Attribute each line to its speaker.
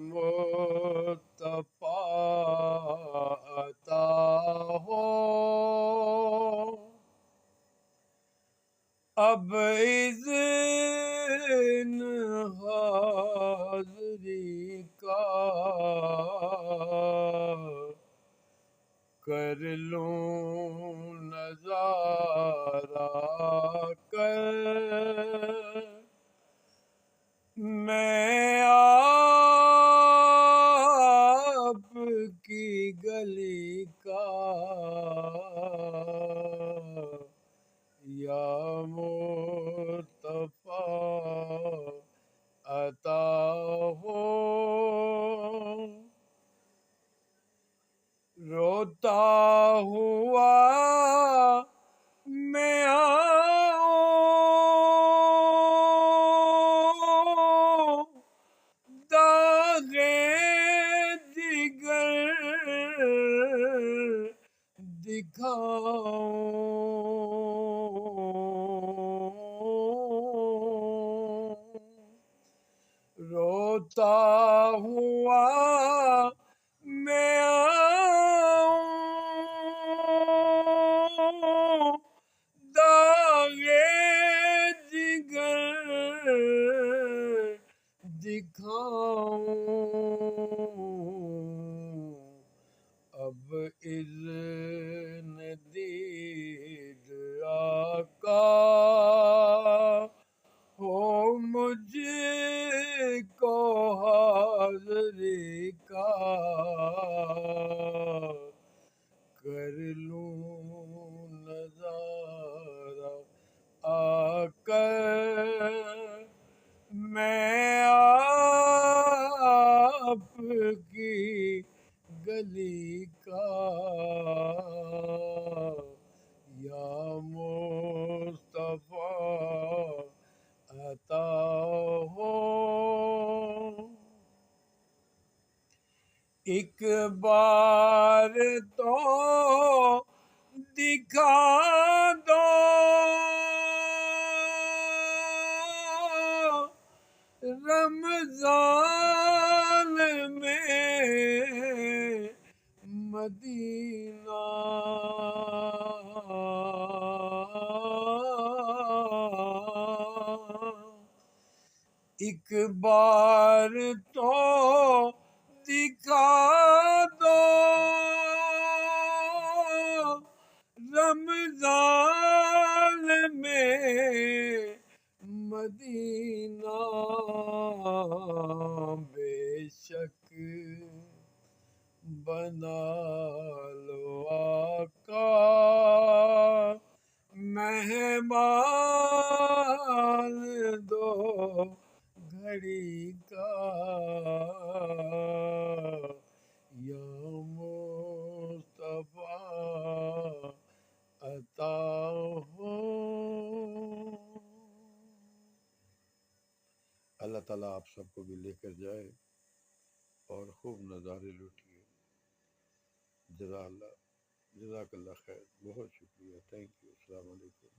Speaker 1: مصطفیٰ عطا ہو، اب اذن حاضری کا کر لوں نظارہ کر میں آپ کی گلی کا یا مصطفیٰ عطا ہو، روتا ہوا میں آؤں، داغ دیگر دکھاؤں، روتا ہوا میں آؤں، داغ جگر دکھاؤں، اب اذن دید آقا ہو مجھ کو حاضری کا، کر لوں نظارہ آ کر میں آپ کی گلی کا یا مصطفیٰ عطا ہو، ایک بار تو دکھا دو رمضان میں مدینہ، ایک بار تو دکھا دو رمضان میں مدینہ، بے شک بنا لو آقا مہمان دو گھڑی کا، یا مصطفیٰ عطا ہو۔ اللہ تعالیٰ آپ سب کو بھی لے کر جائے اور خوب نظارے لوٹیے۔ جزاک اللہ خیر، بہت شکریہ، تھینک یو، السلام علیکم۔